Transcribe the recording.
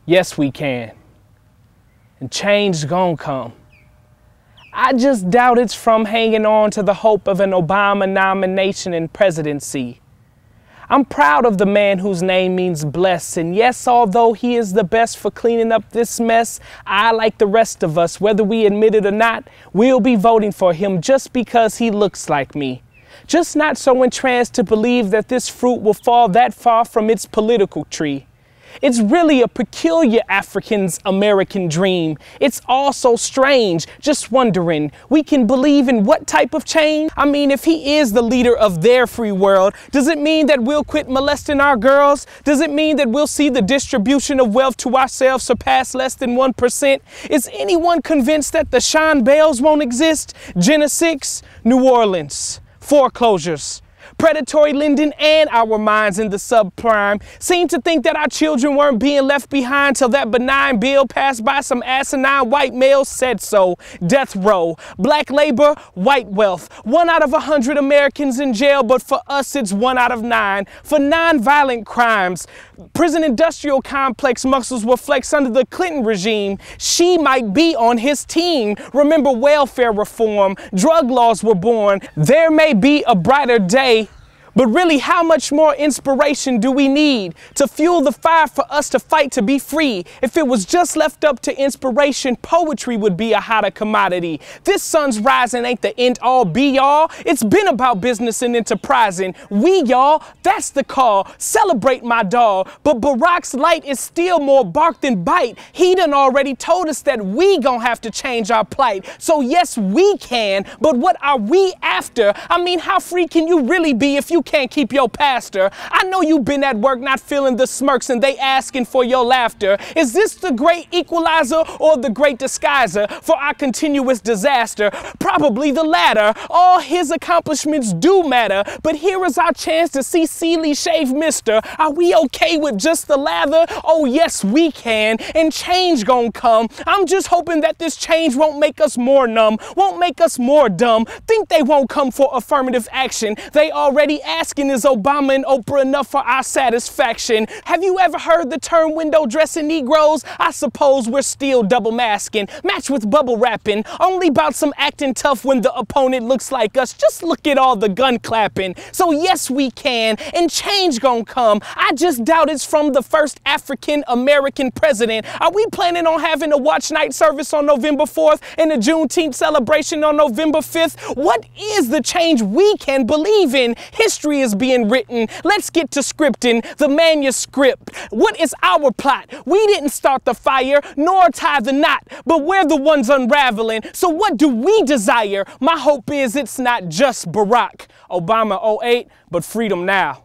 Yes, we can. And change gon' come. I just doubt it's from hanging on to the hope of an Obama nomination and presidency. I'm proud of the man whose name means blessed, and yes, although he is the best for cleaning up this mess, I, like the rest of us, whether we admit it or not, will be voting for him just because he looks like me. Just not so entranced to believe that this fruit will fall that far from its political tree. It's really a peculiar African-American dream. It's all so strange, just wondering, we can believe in what type of change? I mean, if he is the leader of their free world, does it mean that we'll quit molesting our girls? Does it mean that we'll see the distribution of wealth to ourselves surpass less than 1%? Is anyone convinced that the Sean Bells won't exist? Genesis, New Orleans, foreclosures, predatory lending, and our minds in the subprime seem to think that our children weren't being left behind till that benign bill passed by some asinine white males said so. Death row, black labor, white wealth. 1 out of 100 Americans in jail, but for us it's 1 out of 9 for non-violent crimes. Prison industrial complex muscles were flexed under the Clinton regime. She might be on his team. Remember welfare reform, drug laws were born. There may be a brighter day. But really, how much more inspiration do we need to fuel the fire for us to fight to be free? If it was just left up to inspiration, poetry would be a hotter commodity. This sun's rising ain't the end all be all. It's been about business and enterprising. We, y'all, that's the call. Celebrate my dog. But Barack's light is still more bark than bite. He done already told us that we gon' have to change our plight. So yes, we can, but what are we after? I mean, how free can you really be if you can't keep your pastor? I know you've been at work not feeling the smirks and they asking for your laughter. Is this the great equalizer or the great disguiser for our continuous disaster? Probably the latter. All his accomplishments do matter, but here is our chance to see Seeley shave mister. Are we okay with just the lather? Oh yes, we can, and change gon' come. I'm just hoping that this change won't make us more numb, won't make us more dumb. Think they won't come for affirmative action. They already asking, is Obama and Oprah enough for our satisfaction? Have you ever heard the term window dressing Negroes? I suppose we're still double masking, matched with bubble wrapping, only about some acting tough when the opponent looks like us. Just look at all the gun clapping. So yes, we can, and change gon' come. I just doubt it's from the first African-American president. Are we planning on having a watch night service on November 4th and a Juneteenth celebration on November 5th? What is the change we can believe in? History is being written. Let's get to scripting the manuscript. What is our plot? We didn't start the fire nor tie the knot, but we're the ones unraveling. So what do we desire? My hope is it's not just Barack Obama 08, but freedom now.